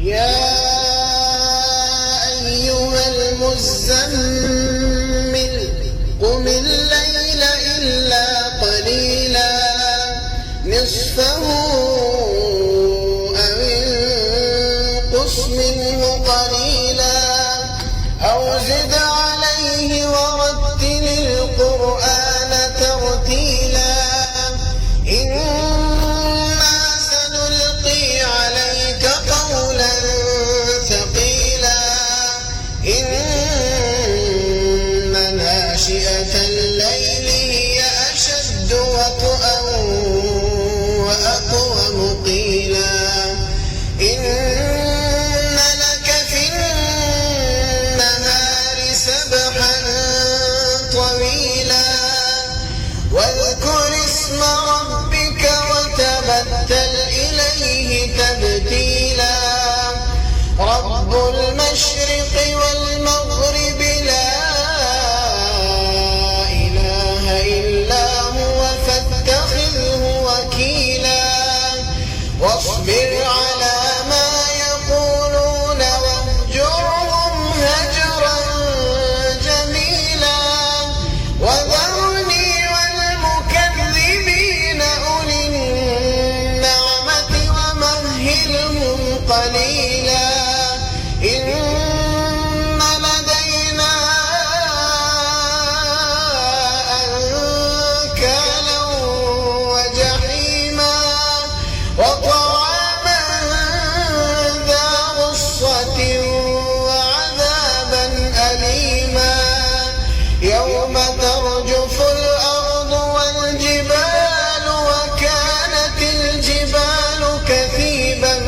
يا أيها المزمل قم الليل إلا قليلا نصفه أو انقص منه قليلا أو زد عليه ورتل القرآن ترتيلا إنا سنلقي عليك قولا ثقيلا إن ناشئة الليل هي أشد وطئا وأقوم قيلا إن لك في النهار سبحا طويلا واذكر اسم ربك وتبتل إليه تبتيلا رب المشرق والمغرب لا إله إلا هو فاتخذه وكيلا واصبر على ما يقولون واهجرهم هجرا جميلا وذرني والمكذبين أولي النعمة ومهلهم قليلا إن لدينا أنكالا وجحيما وطعاما ذا غصة وعذابا أليما يوم ترجف الأرض والجبال وكانت الجبال كثيبا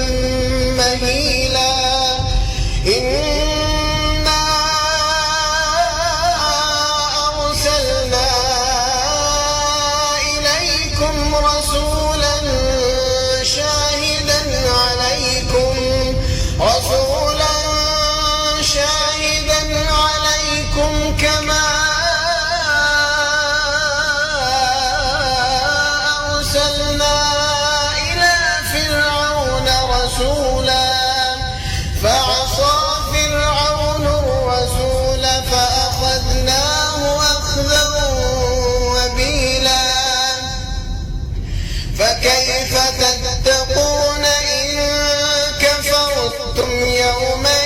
مهيلا إنا أرسلنا إليكم رسولا شاهدا عليكم كما أرسلنا إلى فرعون رسولا فعصى فرعون الرسول فأخذناه أخذا وبيلا فكيف تتقون إن كفرتم يوما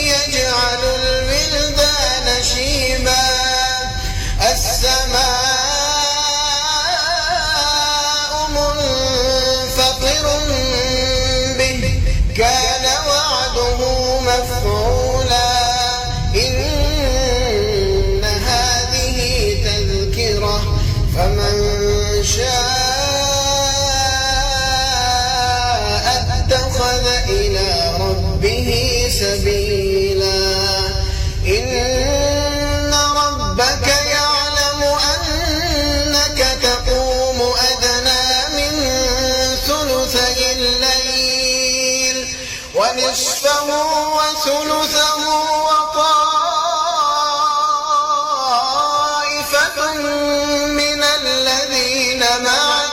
يجعل الولدان شيبا السماء منفطر به كان وعده مفعولا إن هذه تذكرة فمن شاء اتخذ إلى ربه سبيلا إن ربك يعلم أنك تقوم أدنى من ثلثي الليل ونصفه وثلثه وطائفة من الذين معك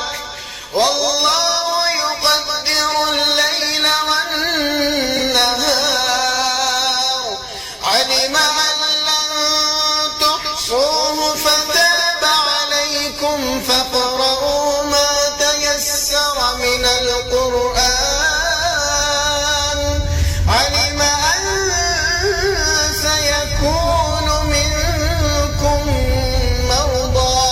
والله يقدر الليل والنهار علم أن لن تحصوه فتاب عليكم فاقرؤوا ما تيسر من القرآن علم أن سيكون منكم مرضى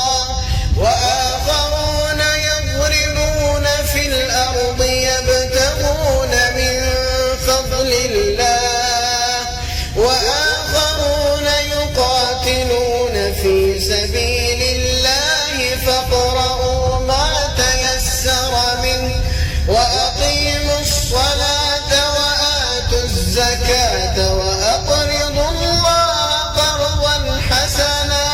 وآخرون يضربون في الأرض يبتغون من فضل الله وآخرون يقاتلون في سبيل الله فاقرؤوا ما تيسر منه وأقيموا الصلاة وآتوا الزكاة وأقرضوا الله قرضا حسنا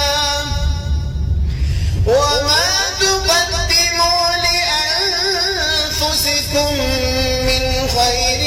وما تقدموا لأنفسكم من خير